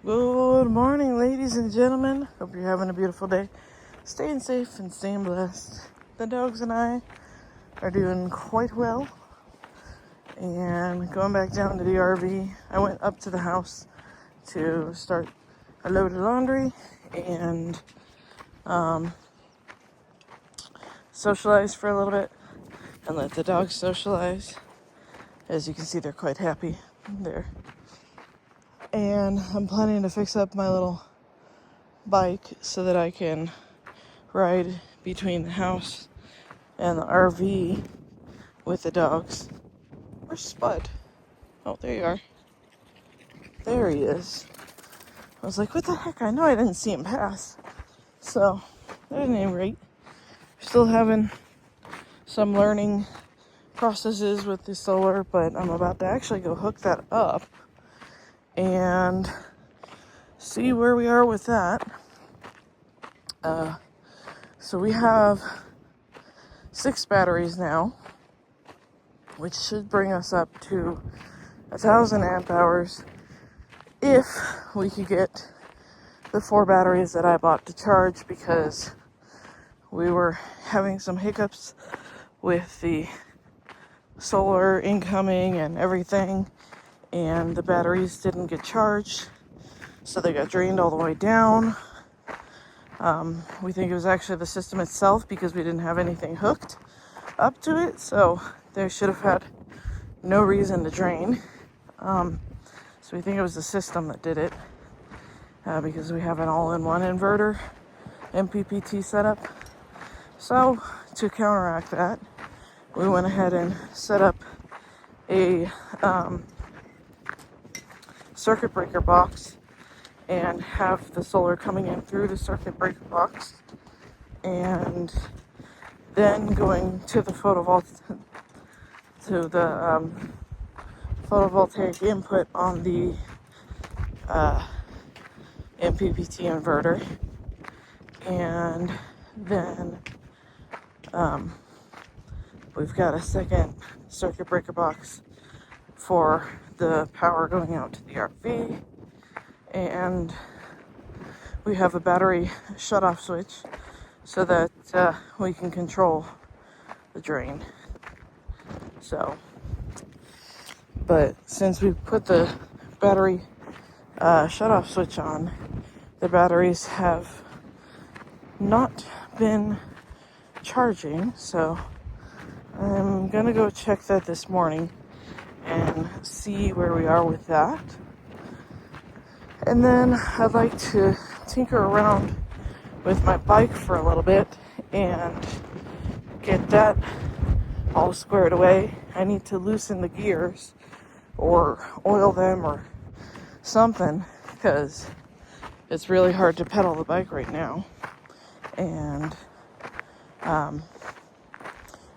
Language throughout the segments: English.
Good morning, ladies and gentlemen. Hope you're having a beautiful day. Staying safe and staying blessed. The dogs and I are doing quite well. And going back down to the RV, I went up to the house to start a load of laundry and socialize for a little bit and let the dogs socialize. As you can see, they're quite happy there. And I'm planning to fix up my little bike so that I can ride between the house and the RV with the dogs. Where's Spud? Oh, there you are. There he is. I was like, what the heck? I know I didn't see him pass. So, at any rate, still having some learning processes with the solar, but I'm about to actually go hook that up and see where we are with that. So we have 6 batteries now, which should bring us up to 1,000 amp hours if we could get the 4 batteries that I bought to charge, because we were having some hiccups with the solar incoming and everything, and the batteries didn't get charged, so they got drained all the way down. We think it was actually the system itself because we didn't have anything hooked up to it, so they should have had no reason to drain. So we think it was the system that did it, because we have an all-in-one inverter MPPT setup. So to counteract that, we went ahead and set up a circuit breaker box and have the solar coming in through the circuit breaker box, and then going to the photovoltaic input on the MPPT inverter, and then we've got a second circuit breaker box for the power going out to the RV, and we have a battery shut-off switch so that we can control the drain. So, but since we put the battery shut-off switch on, the batteries have not been charging, so I'm gonna go check that this morning and see where we are with that. And then I'd like to tinker around with my bike for a little bit and get that all squared away. I need to loosen the gears or oil them or something, because it's really hard to pedal the bike right now. And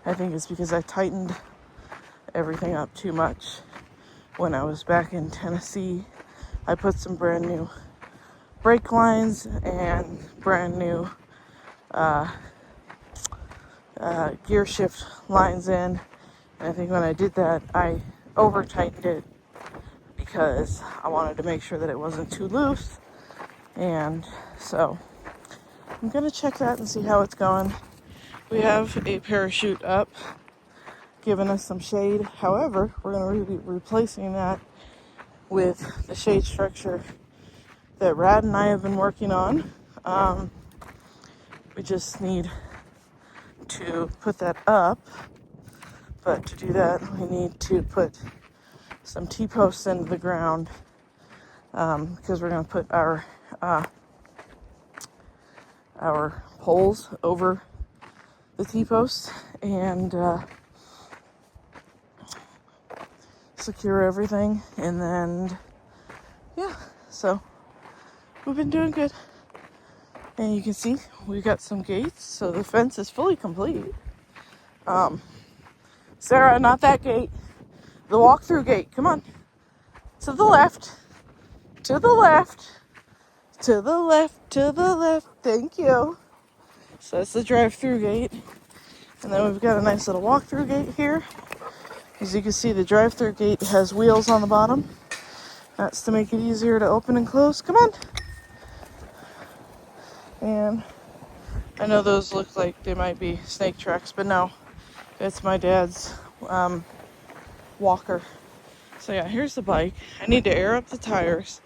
I think it's because I tightened everything up too much when I was back in Tennessee. I put some brand new brake lines and brand new gear shift lines in. And I think when I did that, I over tightened it because I wanted to make sure that it wasn't too loose. And so I'm gonna check that and see how it's going. We have a parachute up, giving us some shade. However, we're gonna be replacing that with the shade structure that Rad and I have been working on. We just need to put that up, but to do that we need to put some T-posts into the ground, because we're going to put our poles over the T-posts and secure everything. And then yeah, so we've been doing good. And you can see we got some gates, so the fence is fully complete. Sarah, not that gate. The walk-through gate. Come on. To the left. To the left. To the left. To the left. Thank you. So that's the drive-through gate. And then we've got a nice little walk-through gate here. As you can see, the drive-through gate has wheels on the bottom. That's to make it easier to open and close. Come on. And I know those look like they might be snake tracks, but no, it's my dad's walker. So yeah, here's the bike. I need to air up the tires,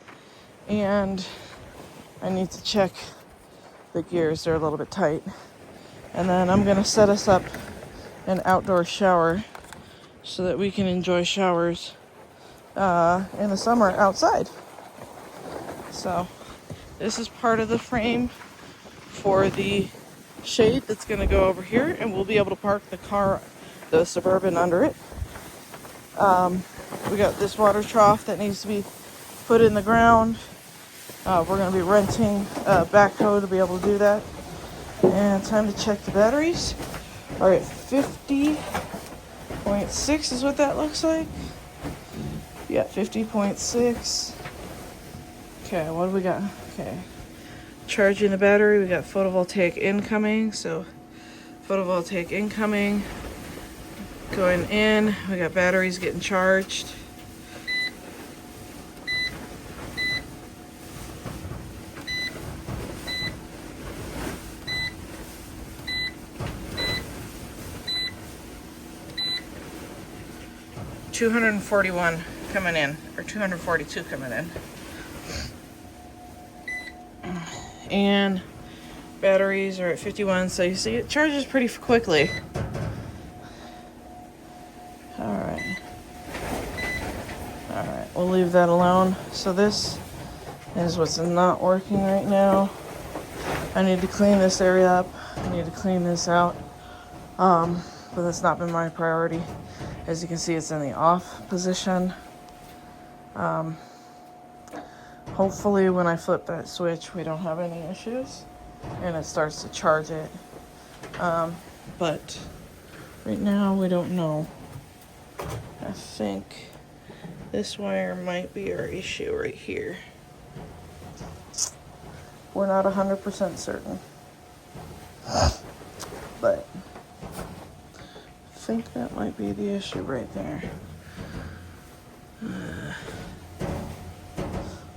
and I need to check the gears. They're a little bit tight. And then I'm gonna set us up an outdoor shower so that we can enjoy showers in the summer outside. So this is part of the frame for the shade that's going to go over here, and we'll be able to park the car, the Suburban, under it. We got this water trough that needs to be put in the ground. We're going to be renting a backhoe to be able to do that. And time to check the batteries. All right, 50.6 is what that looks like. Yeah, 50.6. Okay, what do we got? Okay. Charging the battery, we got photovoltaic incoming, so photovoltaic incoming, going in, we got batteries getting charged. $241 coming in, or 242 coming in. And batteries are at 51, so you see it charges pretty quickly. Alright, we'll leave that alone. So this is what's not working right now. I need to clean this area up. I need to clean this out. But that's not been my priority. As you can see, it's in the off position. Hopefully when I flip that switch, we don't have any issues and it starts to charge it. But right now we don't know. I think this wire might be our issue right here. We're not 100% certain, but I think that might be the issue right there.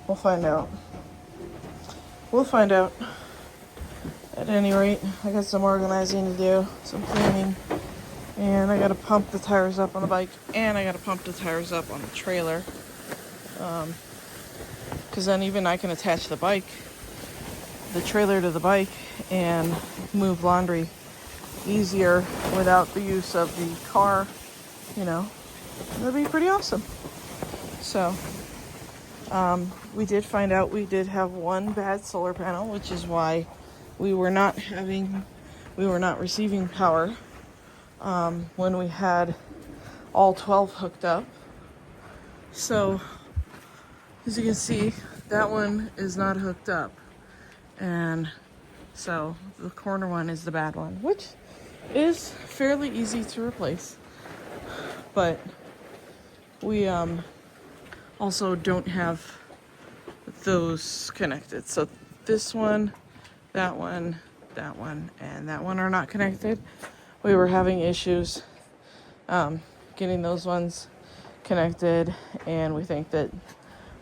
We'll find out. We'll find out. At any rate, I got some organizing to do, some cleaning, and I gotta pump the tires up on the bike, and I gotta pump the tires up on the trailer. Because then even I can attach the trailer to the bike, and move laundry easier without the use of the car. You know, that'd be pretty awesome. So, we did find out we did have one bad solar panel, which is why we were not receiving power when we had all 12 hooked up. So as you can see, that one is not hooked up, and so the corner one is the bad one, which is fairly easy to replace. But we also don't have those connected. So this one, that one, that one, and that one are not connected. We were having issues getting those ones connected, and we think that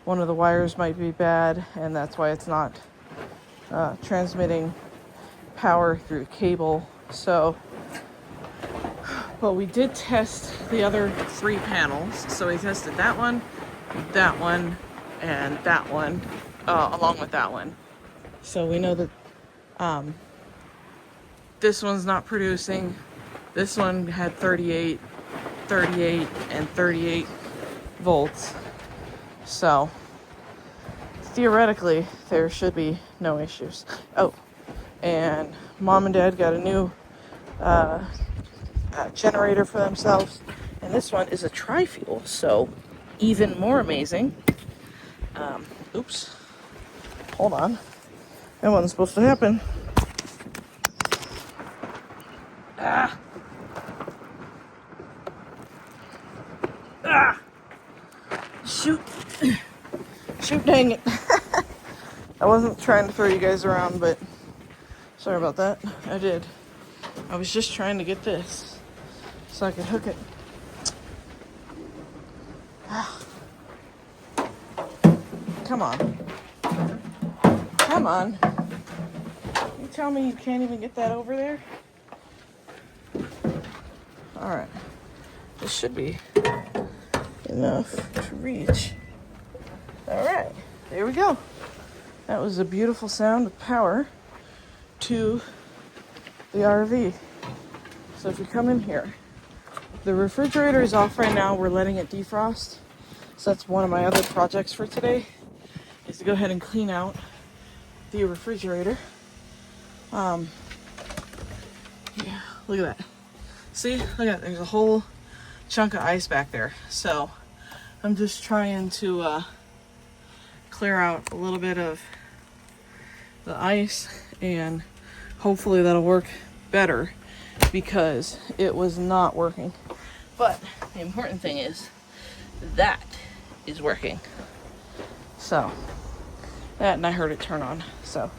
one of the wires might be bad, and that's why it's not transmitting power through cable. So, but we did test the other 3 panels. So we tested that one, and that one, along with that one. So we know that this one's not producing. This one had 38, and 38 volts. So theoretically, there should be no issues. Oh, and Mom and Dad got a new generator for themselves, and this one is a tri-fuel, so even more amazing. Oops, hold on, that wasn't supposed to happen. Shoot, dang it. I wasn't trying to throw you guys around, but sorry about that. I was just trying to get this so I could hook it. come on. Come on. You tell me you can't even get that over there? Alright. This should be enough to reach. Alright. There we go. That was a beautiful sound of power to the RV. So if you come in here, the refrigerator is off right now. We're letting it defrost. So that's one of my other projects for today, is to go ahead and clean out the refrigerator. Yeah, look at that. See, look at that. There's a whole chunk of ice back there. So I'm just trying to clear out a little bit of the ice, and hopefully that'll work better, because it was not working. But the important thing is that is working. So that, and I heard it turn on. So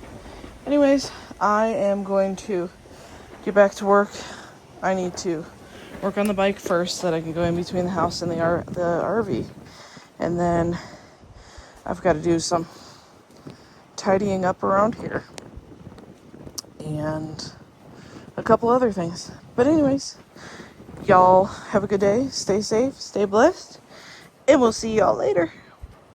anyways, I am going to get back to work. I need to work on the bike first so that I can go in between the house and the RV. And then I've got to do some tidying up around here and a couple other things. But anyways, y'all have a good day. Stay safe, stay blessed, and we'll see y'all later.